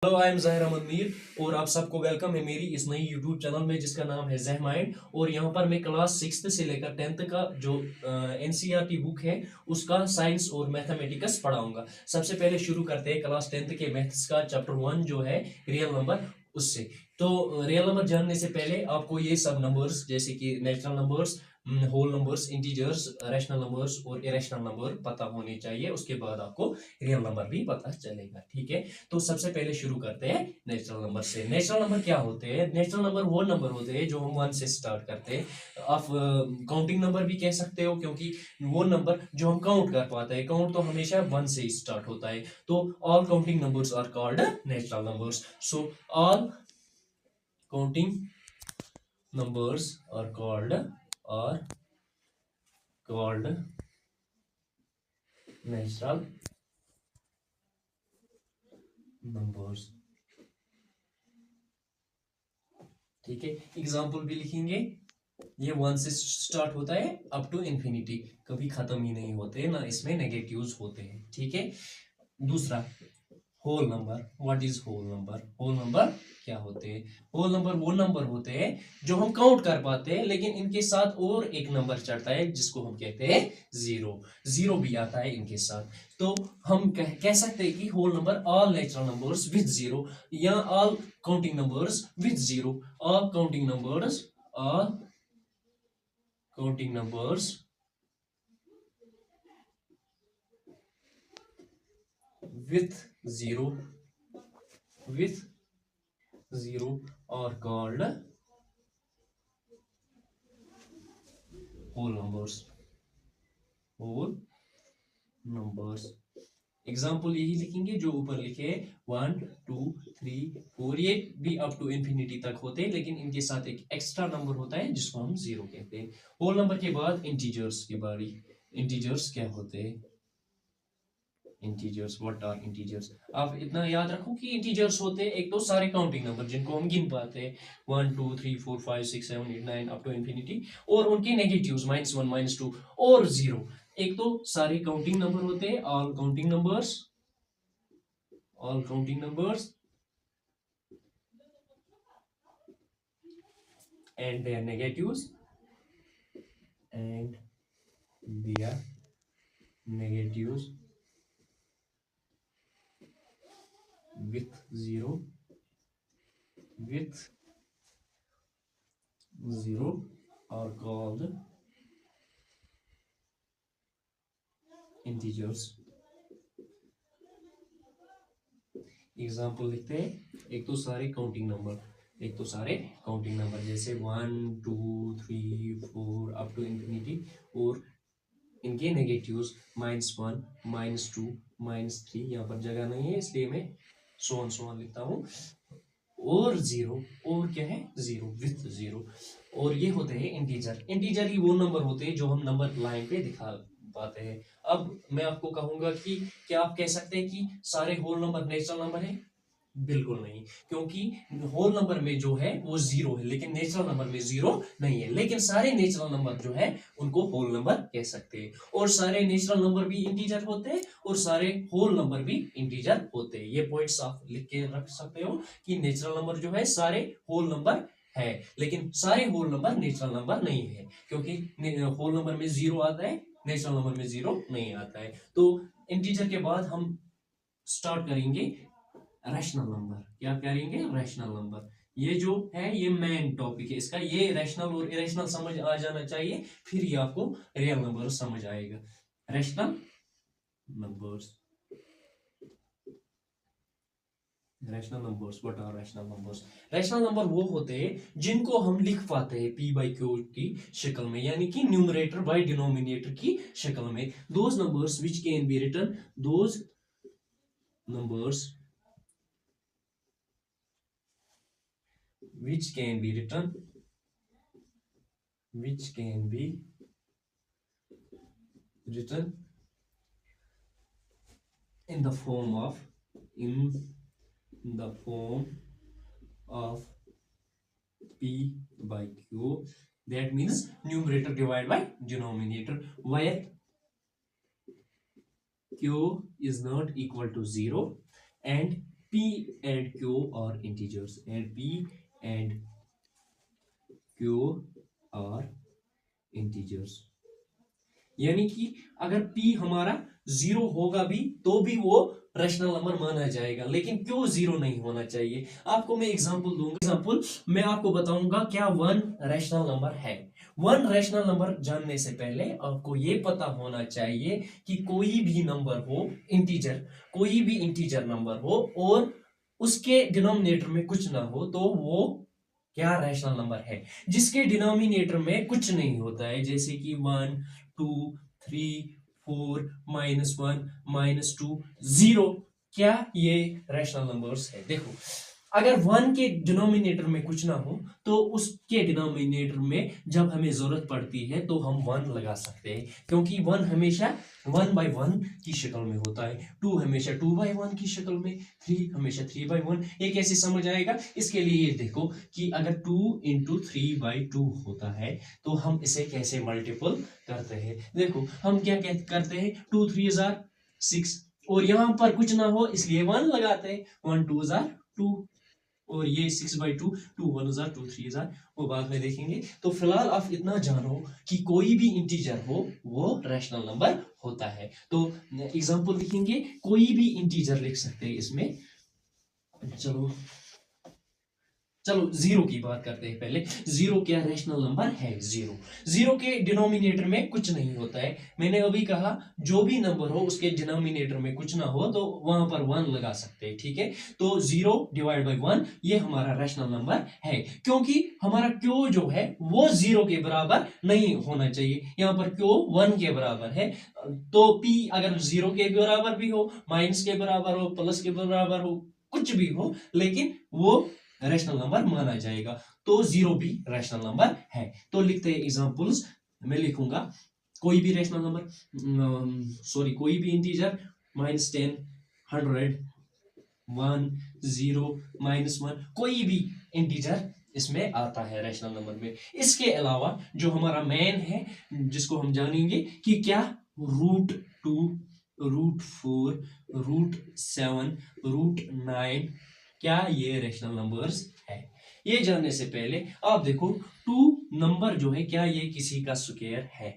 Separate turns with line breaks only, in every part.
Hello, I am जहर अहमद मीर और आप सबको वेलकम है मेरी इस नई यूट्यूब चैनल में जिसका नाम है जह माइंड। और यहाँ पर मैं क्लास 6 से लेकर 10th का जो एनसीईआरटी बुक है उसका साइंस और मैथमेटिक्स पढ़ाऊंगा। सबसे पहले शुरू करते हैं क्लास 10th के मैथ्स का चैप्टर 1 जो है रियल नंबर उससे। तो रियल नंबर जानने से पहले आपको ये सब नंबर्स जैसे कि natural numbers, whole numbers, integers, rational numbers और इरेशनल नंबर पता होने चाहिए। उसके बाद आपको रियल नंबर भी पता चलेगा, ठीक है। तो सबसे पहले शुरू करते हैं नेचुरल नंबर से। नेचुरल नंबर क्या होते हैं? नेचुरल नंबर वो नंबर होते हैं जो हम 1 से स्टार्ट करते हैं। आप काउंटिंग नंबर भी कह सकते हो क्योंकि वो नंबर जो हम काउंट कर पाते हैं, काउंट तो हमेशा 1 से ही स्टार्ट होता है। तो all counting numbers are called natural numbers. So all counting numbers are called natural numbers, ठीक है। एग्जाम्पल भी लिखेंगे। ये 1 से स्टार्ट होता है अप टू इंफिनिटी, कभी खत्म ही नहीं होते ना, इसमें नेगेटिव्स होते हैं, ठीक है। दूसरा whole number. What is whole number? Whole number क्या होते हैं? होल नंबर वो नंबर होते हैं जो हम काउंट कर पाते हैं लेकिन इनके साथ और एक नंबर चढ़ता है जिसको हम कहते हैं जीरो। जीरो भी आता है इनके साथ। तो हम कह सकते हैं कि whole number all natural numbers with zero या all counting numbers with zero. All counting numbers, all counting numbers with zero with zero are called whole numbers, whole numbers। Example यही लिखेंगे जो ऊपर लिखे 1 2 3 4, ये भी अप टू इंफिनिटी तक होते हैं लेकिन इनके साथ एक एक्स्ट्रा नंबर होता है जिसको हम जीरो कहते हैं। होल नंबर के बाद इंटीजर्स की बारी। इंटीजर्स क्या होते हैं? Integers, what are integers? आप इतना याद रखो कि इंटीजर्स होते हैं एक तो सारे काउंटिंग नंबर जिनको हम गिन पाते हैं 1 2 3 4 5 6 7 8 9 अप टू इंफिनिटी, और उनके नेगेटिव्स -1 -2 और जीरो। एक तो सारे काउंटिंग नंबर होते हैं all counting numbers, all counting numbers and their negatives, and their negatives with zero, with zero are called integers। Example लिखते हैं। एक तो सारे काउंटिंग नंबर, एक तो सारे काउंटिंग नंबर जैसे 1 2 3 4 अप टू इंफिनिटी, और इनके नेगेटिव्स -1 -2 -3, यहाँ पर जगह नहीं है इसलिए मैं सोन लिखता हूँ, और जीरो। और क्या है? Zero, with zero. और ये होते हैं इंटीजर। इंटीजर ही वो नंबर होते हैं जो हम नंबर लाइन पे दिखा पाते हैं। अब मैं आपको कहूंगा कि क्या आप कह सकते हैं कि सारे होल नंबर नेचुरल नंबर है? बिल्कुल नहीं, क्योंकि होल नंबर में जो है वो जीरो है लेकिन नेचुरल नंबर में जीरो नहीं है। लेकिन सारे नेचुरल नंबर जो है उनको होल नंबर कह सकते हैं, और सारे नेचुरल नंबर भी इंटीजर होते हैं और सारे होल नंबर भी इंटीजर होते हैं। ये पॉइंट्स आप लिख के रख सकते हो कि नेचुरल नंबर जो है सारे होल नंबर है लेकिन सारे होल नंबर नेचुरल नंबर नहीं है, क्योंकि होल नंबर में जीरो आता है, नेचुरल नंबर में जीरो नहीं आता है। तो इंटीजर के बाद हम स्टार्ट करेंगे रैशनल नंबर। क्या करेंगे? Rational number. ये जो है ये मेन टॉपिक है इसका। ये रैशनल और इरेशनल समझ आ जाना चाहिए, फिर ही आपको रियल नंबर समझ आएगा। Rational numbers, rational numbers, what are rational numbers? Rational number वो होते हैं जिनको हम लिख पाते हैं पी बाई क्यू की शक्ल में, यानी कि न्यूमरेटर बाई डिनोमिनेटर की शक्ल में। Those numbers which can be written, those numbers which can be written, which can be written in the form of, in the form of p by q, that means numerator divided by denominator, where q is not equal to 0 and P and Q are integers and P and Q are integers। यानी कि अगर P हमारा 0 होगा भी तो भी वो rational number माना जाएगा, लेकिन क्यों 0 नहीं होना चाहिए। आपको मैं एग्जांपल दूंगा। एग्जांपल मैं आपको बताऊंगा क्या 1 रैशनल नंबर है। 1 रैशनल नंबर जानने से पहले आपको ये पता होना चाहिए कि कोई भी नंबर हो इंटीजर, कोई भी इंटीजर नंबर हो और उसके डिनोमिनेटर में कुछ ना हो तो वो क्या रैशनल नंबर है। जिसके डिनोमिनेटर में कुछ नहीं होता है, जैसे कि 1 2 3 4 -1 -2 0, क्या ये रैशनल नंबर्स है। देखो अगर 1 के डिनोमिनेटर में कुछ ना हो तो उसके डिनोमिनेटर में जब हमें जरूरत पड़ती है तो हम 1 लगा सकते हैं, क्योंकि 1 हमेशा 1/1 की शक्ल में होता है, 2 हमेशा 2/1 की शक्ल में, 3 हमेशा 3/1। ये कैसे समझ आएगा, इसके लिए ये देखो कि अगर 2 × 3/2 होता है तो हम इसे कैसे मल्टीपल करते हैं। देखो हम क्या करते हैं, 2 3 6 और यहां पर कुछ ना हो इसलिए 1 लगाते हैं, 1 2 2 और ये 6/2, 2 1 2 3 वो बाद में देखेंगे। तो फिलहाल आप इतना जानो कि कोई भी इंटीजर हो वो रैशनल नंबर होता है। तो एग्जांपल लिखेंगे, कोई भी इंटीजर लिख सकते हैं इसमें। चलो 0 की बात करते हैं पहले। 0 क्या रैशनल नंबर है। 0 के डिनोमिनेटर में कुछ नहीं होता है। मैंने अभी कहा जो भी नंबर हो उसके डिनोमिनेटर में कुछ ना हो तो वहां पर 1 लगा सकते हैं, ठीक है। तो 0/1 ये हमारा रैशनल नंबर है, क्योंकि हमारा Q जो है वो 0 के बराबर नहीं होना चाहिए। यहाँ पर Q 1 के बराबर है, तो P अगर 0 के बराबर भी हो, माइनस के बराबर हो, प्लस के बराबर हो, कुछ भी हो, लेकिन वो रैशनल नंबर माना जाएगा। तो 0 भी रैशनल नंबर है। तो लिखते हैं एग्जांपल्स। मैं लिखूंगा कोई भी रैशनल नंबर, सॉरी कोई भी इंटीजर, -10 100 1 0 -1, कोई भी इंटीजर इसमें आता है रैशनल नंबर में। इसके अलावा जो हमारा मेन है जिसको हम जानेंगे कि क्या √2 √4 √7 √9 क्या ये रैशनल नंबर्स है। ये जानने से पहले आप देखो 2 नंबर जो है क्या ये किसी का स्क्वायर है।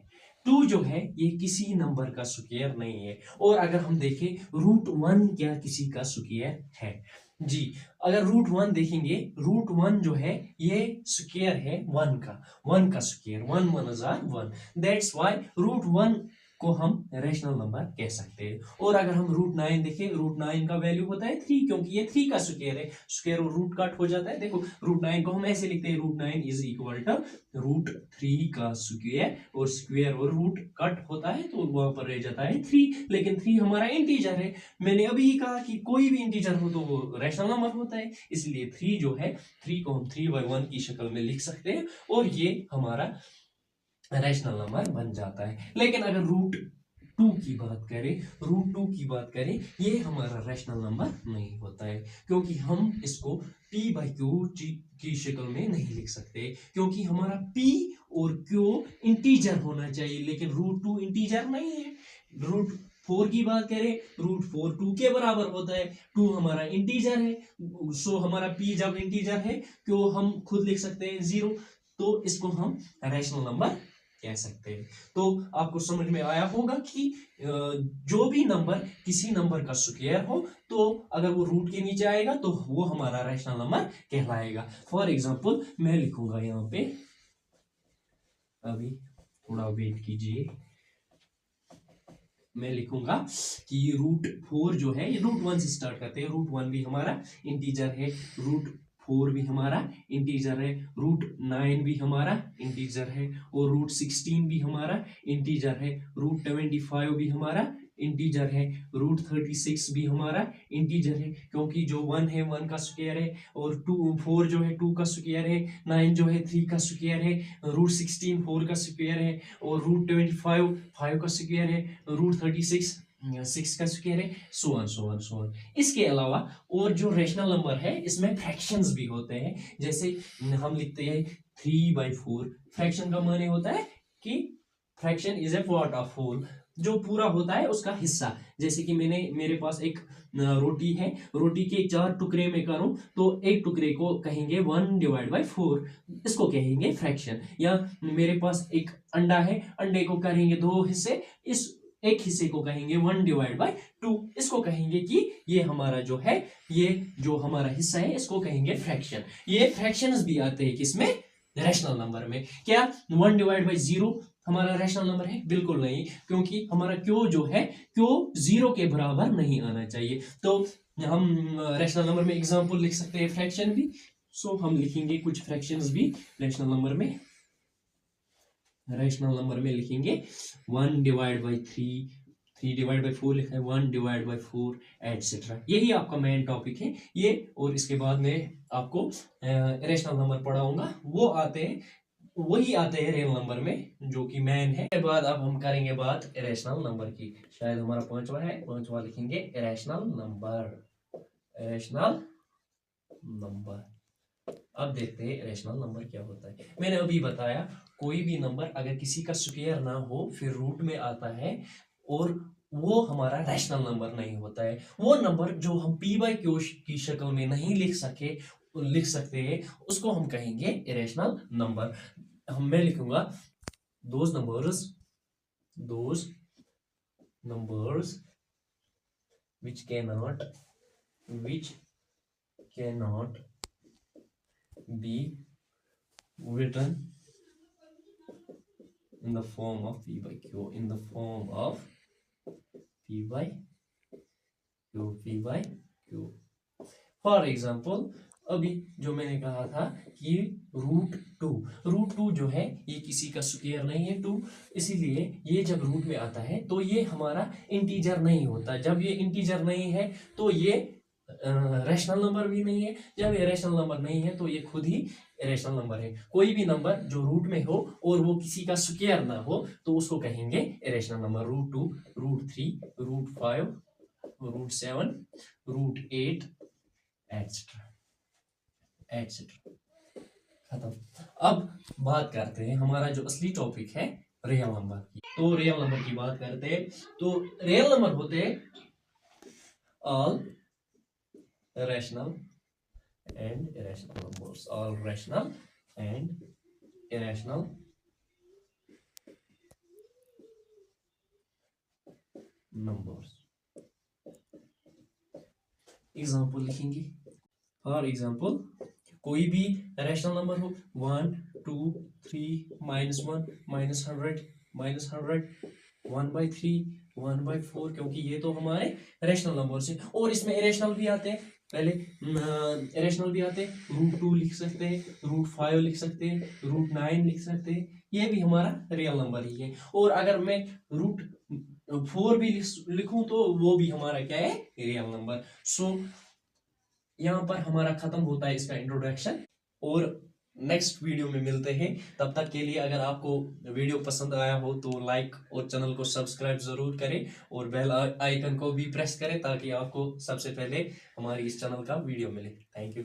2 जो है ये किसी नंबर का स्क्वायर नहीं है। और अगर हम देखें √1 क्या किसी का स्क्वायर है। जी अगर √1 देखेंगे, √1 जो है ये स्क्वायर है 1 का, 1 का स्क्वायर, 1 1 1, दैट्स व्हाई √1 को हम रैशनल नंबर कह सकते हैं। और अगर हम √9 देखें, √9 का वैल्यू होता है 3, क्योंकि ये 3 का स्क्वायर है, स्क्वायर और रूट कट हो जाता है। देखो √9 को हम ऐसे लिखते हैं, √9 इज इक्वल टू √3 का स्क्वायर, और स्क्वायर और रूट कट होता है तो वहां पर रह जाता है 3, लेकिन 3 हमारा इंटीजर है। मैंने अभी कहा कि कोई भी इंटीजर हो तो वो रैशनल नंबर होता है, इसलिए 3 जो है 3 को हम 3/1 की शक्ल में लिख सकते हैं और ये हमारा रैशनल नंबर बन जाता है। लेकिन अगर √2 की बात करें, √2 की बात करें, ये हमारा रैशनल नंबर नहीं होता है, क्योंकि हम इसको P/Q की शक्ल में नहीं लिख सकते, क्योंकि हमारा P और Q इंटीजर होना चाहिए, लेकिन √2 इंटीजर नहीं है। √4 की बात करें, √4 2 के बराबर होता है, 2 हमारा इंटीजर है, सो हमारा P जब इंटीजर है Q हम खुद लिख सकते हैं 0, तो इसको हम रैशनल नंबर कह सकते हैं। तो आपको समझ में आया होगा कि जो भी नंबर किसी नंबर का स्क्वायर हो तो अगर वो रूट के नीचे आएगा तो वो हमारा रैशनल नंबर कहलाएगा। फॉर एग्जांपल मैं लिखूंगा यहाँ पे, अभी थोड़ा वेट कीजिए, मैं लिखूंगा कि √4 जो है ये √1 से स्टार्ट करते हैं। √1 भी हमारा इंटीजर है, √4 भी हमारा इंटीजर है, √9 भी हमारा इंटीजर है, और √16 भी हमारा इंटीजर है, √25 भी हमारा इंटीजर है, √36 भी हमारा इंटीजर है, क्योंकि जो 1 है 1 का स्क्वायर है, और 4 जो है 2 का स्क्वायर है, 9 जो है 3 का स्क्वायर है, √16 4 का स्क्वायर है, और √25 5 का स्क्वायर है, √36 6 का स्क्वायर है, सो ऑन। इसके अलावा और जो रैशनल नंबर है इसमें फ्रैक्शंस भी होते हैं। जैसे हम लिखते हैं 3/4, फ्रैक्शन का माने होता है कि fraction is a part of whole, जो पूरा होता है उसका हिस्सा। जैसे कि मेरे पास एक रोटी है, रोटी के 4 टुकड़े में करूं तो एक टुकड़े को कहेंगे 1/4, इसको कहेंगे फ्रैक्शन। या मेरे पास एक अंडा है, अंडे को करेंगे 2 हिस्से, इस एक हिस्से को कहेंगे 1/2, इसको कहेंगे कि ये हमारा जो है, ये जो हमारा हिस्सा है इसको कहेंगे फ्रैक्शन। ये फ्रैक्शंस भी आते हैं किसमें, रैशनल नंबर में। क्या 1/0 हमारा रैशनल नंबर है? बिल्कुल नहीं, क्योंकि हमारा क्यू जो है, क्यू 0 के बराबर नहीं आना चाहिए। तो हम रैशनल नंबर में एग्जांपल लिख सकते हैं फ्रैक्शन भी। सो हम लिखेंगे कुछ फ्रैक्शंस भी रैशनल नंबर में। रैशनल नंबर में लिखेंगे 1/3, 3/4 लिखा है, 1/4 एटसेट्रा। यही आपका मेन टॉपिक है ये। और इसके बाद में आपको रैशनल नंबर पढ़ाऊंगा, वो आते हैं, वही आते हैं रियल नंबर में, जो कि मैन है। इसके बाद अब हम करेंगे बात इरेशनल नंबर की। शायद हमारा पांचवा है, पांचवा लिखेंगे इरेशनल नंबर। Irrational number. अब देखते हैं इरेशनल नंबर क्या होता है। मैंने अभी बताया, कोई भी नंबर अगर किसी का स्क्वायर ना हो, फिर रूट में आता है, और वो हमारा रैशनल नंबर नहीं होता है। वो नंबर जो हम p/q की शक्ल में नहीं लिख सकते हैं, उसको हम कहेंगे इरेशनल नंबर। मैं लिखूंगा those numbers which cannot be written in the form of p/q, in the form of p/q. For example, अभी जो मैंने कहा था कि रूट टू जो है, ये किसी का स्क्वायर नहीं है 2, इसीलिए ये जब रूट में आता है तो ये हमारा इंटीजर नहीं होता। जब ये इंटीजर नहीं है तो ये रैशनल नंबर भी नहीं है। जब ये रैशनल नंबर नहीं है तो ये खुद ही रैशनल नंबर है। कोई भी नंबर जो रूट में हो और वो किसी का स्क्वायर ना हो तो उसको कहेंगे irrational number. Root 2, root 3, root 5, root 7, root 8 etcetera etcetera. खत्म। अब बात करते हैं हमारा जो असली टॉपिक है, रियल नंबर की। तो रियल नंबर की बात करते हैं, तो रियल नंबर होते हैं all rational and irrational numbers. All rational and irrational numbers. Example लिखेंगे। फॉर एग्जाम्पल, कोई भी रैशनल नंबर हो, 1, 2, 3, -1, -100, -100, 1/3, 1/4, क्योंकि ये तो हमारे रैशनल नंबर है। और इसमें इरेशनल भी आते हैं, पहले इरेशनल भी आते हैं। रूट 2 लिख सकते हैं, रूट 5 लिख सकते हैं, रूट 9 लिख सकते हैं, ये भी हमारा रियल नंबर ही है। और अगर मैं रूट 4 भी लिखूं तो वो भी हमारा क्या है, रियल नंबर। सो यहाँ पर हमारा खत्म होता है इसका इंट्रोडक्शन, और नेक्स्ट वीडियो में मिलते हैं। तब तक के लिए अगर आपको वीडियो पसंद आया हो तो लाइक और चैनल को सब्सक्राइब जरूर करें, और बेल आइकन को भी प्रेस करें ताकि आपको सबसे पहले हमारी इस चैनल का वीडियो मिले। Thank you.